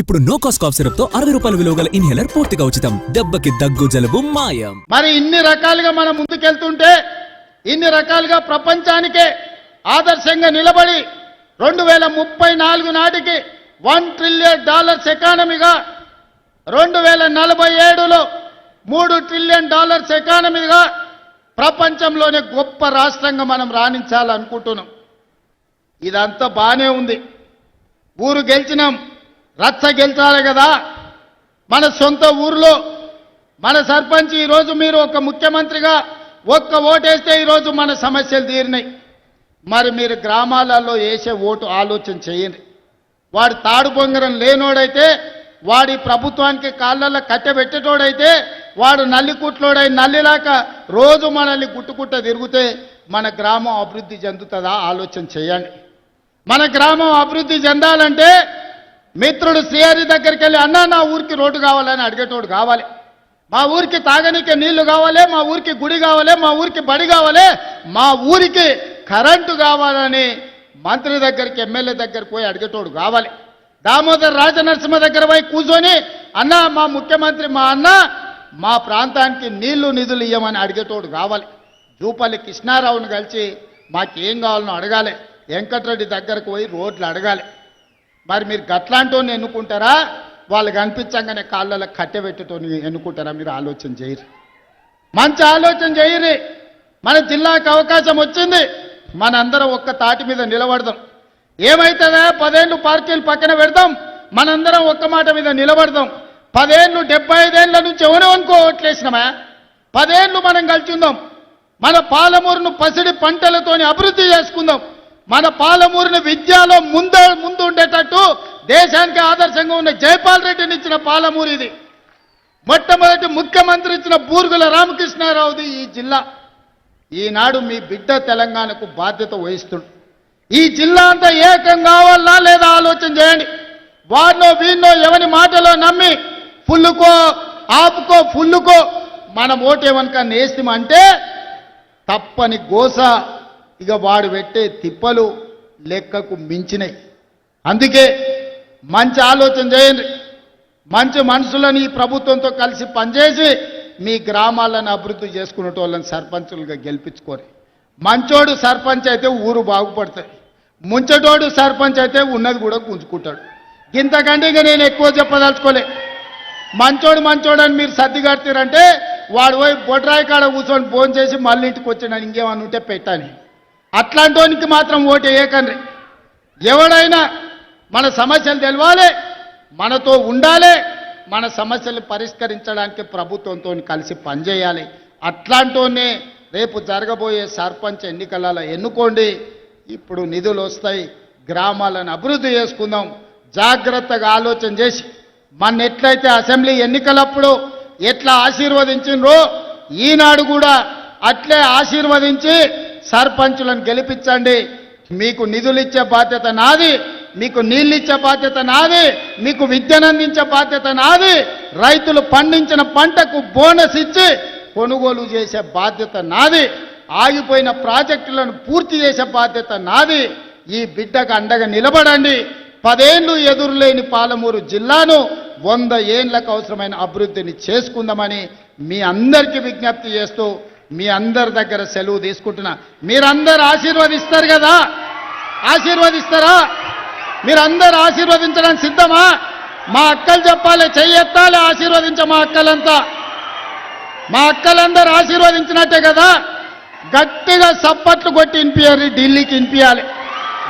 ఇప్పుడు no cost cough syrup తో 60 రూపాయల విలువ గల ఇన్హేలర్ పూర్తిగా ఉచితం. దెబ్బకి దగ్గు జలుబు మాయం. మరి ఇన్ని రకాలుగా మనం ముందుకెళ్తుంటే ఇన్ని రకాలుగా ప్రపంచానికే ఆదర్శంగా నిలబడి 2034 నాటికి $1 ట్రిలియన్ ఎకానమీగా 2047లో $3 ట్రిలియన్ ఎకానమీగా ప్రపంచంలోనే గొప్ప రాష్ట్రంగా మనం రాణించాలనుకుంటున్నాం. ఇదంతా బానే ఉంది. ఊరు గెలిచినాం, రచ్చ గెలిచాలి కదా. మన సొంత ఊర్లో మన సర్పంచ్ ఈరోజు మీరు ఒక ముఖ్యమంత్రిగా ఒక్క ఓటేస్తే ఈరోజు మన సమస్యలు తీరినాయి. మరి మీరు గ్రామాలలో వేసే ఓటు ఆలోచన చేయండి. వాడు తాడు బొంగరం లేనోడైతే, వాడి ప్రభుత్వానికి కాళ్ళల్లో కట్టెబెట్టేటోడైతే, వాడు నల్లికుట్లోడై నల్లిలాక రోజు మనల్ని గుట్టుకుట్ట తిరిగితే మన గ్రామం అభివృద్ధి చెందుతుందా ఆలోచన చేయండి. మన గ్రామం అభివృద్ధి చెందాలంటే మిత్రుడు శ్రీహరి దగ్గరికి వెళ్ళి అన్నా నా ఊరికి రోడ్డు కావాలని అడిగేటోడు కావాలి, మా ఊరికి తాగనీకే నీళ్లు కావాలి, మా ఊరికి గుడి కావాలి, మా ఊరికి బడి కావాలి, మా ఊరికి కరెంటు కావాలని మంత్రి దగ్గరికి ఎమ్మెల్యే దగ్గరికి పోయి అడిగేటోడు కావాలి. దామోదర్ రాజనరసింహ దగ్గర పోయి కూర్చొని అన్నా మా ముఖ్యమంత్రి మా అన్న మా ప్రాంతానికి నీళ్లు నిధులు ఇవ్వమని అడిగేటోడు కావాలి. జూపల్లి కృష్ణారావును కలిసి మాకేం కావాలనో అడగాలి. వెంకటరెడ్డి దగ్గరకు పోయి రోడ్లు అడగాలి. మరి మీరు గట్లాంటోని ఎన్నుకుంటారా, వాళ్ళు కనిపించగానే కాళ్ళలో కట్టెబెట్టుతోని ఎన్నుకుంటారా? మీరు ఆలోచన చేయరు, మంచి ఆలోచన చేయరు. మన జిల్లాకు అవకాశం వచ్చింది, మనందరం ఒక్క తాటి మీద నిలబడదాం. ఏమైతుందా 10 ఏళ్ళు పార్టీలు పక్కన పెడదాం, మనందరం ఒక్క మాట మీద నిలబడదాం. 10 ఏళ్ళు 75 ఏళ్ళ నుంచి ఎవరెవనుకో ఓట్లేసినామా, 10 ఏళ్ళు మనం కలిసి ఉందాం. మన పాలమూరును పసిడి పంటలతోని అభివృద్ధి చేసుకుందాం. మన పాలమూరుని విద్యలో ముందు ఉండేటట్టు దేశానికి ఆదర్శంగా ఉన్న జైపాల్ రెడ్డిని ఇచ్చిన పాలమూరు ఇది. మొట్టమొదటి ముఖ్యమంత్రి ఇచ్చిన బూర్గుల రామకృష్ణారావుది ఈ జిల్లా. ఈనాడు మీ బిడ్డ తెలంగాణకు బాధ్యత వహిస్తుంది. ఈ జిల్లా అంతా ఏకం కావాలా లేదా ఆలోచన చేయండి. వాడినో వీడినో ఎవరి మాటలో నమ్మి ఫుల్లుకో ఆపుకో ఫుల్లుకో మనం ఓటేమనుక నేస్తామంటే తప్పని గోస. ఇక వాడు పెట్టే తిప్పలు లెక్కకు మించినాయి. అందుకే మంచి ఆలోచన చేయండి. మంచి మనుషులను ఈ ప్రభుత్వంతో కలిసి పనిచేసి మీ గ్రామాలను అభివృద్ధి చేసుకునేటోళ్ళని సర్పంచులుగా గెలిపించుకోరు. మంచోడు సర్పంచ్ అయితే ఊరు బాగుపడుతుంది, ముంచటోడు సర్పంచ్ అయితే ఉన్నది కూడా గుంజుకుంటాడు. ఇంతకంటే ఇక నేను ఎక్కువ చెప్పదలుచుకోలే. మంచోడు అని మీరు సర్ది కడతారంటే వాడు పోయి బొడ్రాయి కాడ కూర్చొని ఫోన్ చేసి మళ్ళీ ఇంటికి వచ్చినాను ఇంకేమన్నా ఉంటే పెట్టాను. అట్లాంటోనికి మాత్రం ఓటు వేయకండి. ఎవడైనా మన సమస్యలు తెలవాలి, మనతో ఉండాలి, మన సమస్యలు పరిష్కరించడానికి ప్రభుత్వంతో కలిసి పనిచేయాలి. అట్లాంటోనే రేపు జరగబోయే సర్పంచ్ ఎన్నికలలో ఎన్నుకోండి. ఇప్పుడు నిధులు వస్తాయి, గ్రామాలను అభివృద్ధి చేసుకుందాం. జాగ్రత్తగా ఆలోచన చేసి మన ఎట్లయితే అసెంబ్లీ ఎన్నికలప్పుడు ఎట్లా ఆశీర్వదించిండ్రో ఈనాడు కూడా అట్లే ఆశీర్వదించి సర్పంచులను గెలిపించండి. మీకు నిధులు ఇచ్చే బాధ్యత నాది, మీకు నీళ్ళు ఇచ్చే బాధ్యత నాది, మీకు విద్యను అందించే బాధ్యత నాది, రైతులు పండించిన పంటకు బోనస్ ఇచ్చి కొనుగోలు చేసే బాధ్యత నాది, ఆగిపోయిన ప్రాజెక్టులను పూర్తి చేసే బాధ్యత నాది. ఈ బిడ్డకు అండగా నిలబడండి. 10 ఏళ్ళు ఎదురులేని పాలమూరు జిల్లాను 100 ఏళ్లకు అవసరమైన అభివృద్ధిని చేసుకుందామని మీ అందరికీ విజ్ఞప్తి చేస్తూ మీ అందరి దగ్గర సెలవు తీసుకుంటున్నా. మీరందరూ ఆశీర్వదిస్తారు కదా, ఆశీర్వదిస్తారా? మీరందరూ ఆశీర్వదించడానికి సిద్ధమా? మా అక్కలు చెప్పాలి, చెయ్యెత్తాలి, ఆశీర్వదించ మా అక్కలంతా. మా అక్కలందరూ ఆశీర్వదించినట్టే కదా. గట్టిగా సప్పట్లు కొట్టి వినిపించాలి, ఢిల్లీకి వినిపించాలి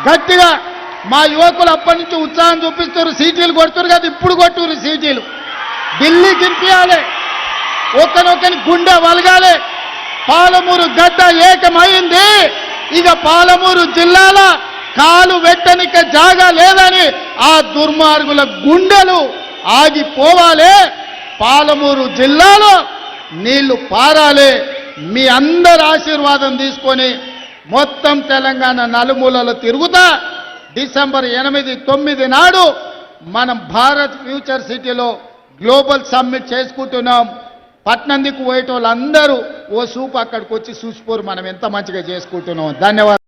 గట్టిగా. మా యువకులు అప్పటి నుంచి ఉత్సాహం చూపిస్తారు, సీటీలు కొడుతున్నారు కదా, ఇప్పుడు కొట్టురు సీటీలు. ఢిల్లీకి వినిపించాలి, ఒకనొకని గుండె వలగాలి. పాలమూరు గడ్డ ఏకమైంది. ఇక పాలమూరు జిల్లాల కాలు వెట్టనిక జాగా లేదని ఆ దుర్మార్గుల గుండెలు ఆగిపోవాలి. పాలమూరు జిల్లాలో నీళ్లు పారాలి. మీ అందరి ఆశీర్వాదం తీసుకొని మొత్తం తెలంగాణ నలుమూలలో తిరుగుతా డిసెంబర్ 8, 9 నాడు మనం భారత్ ఫ్యూచర్ సిటీలో గ్లోబల్ సమ్మిట్ చేసుకుంటున్నాం. పట్నందికు పోయేటోళ్ళందరూ ఓ సూపు అక్కడికి వచ్చి చూసిపోరు మనం ఎంత మంచిగా చేసుకుంటున్నాం. ధన్యవాదాలు.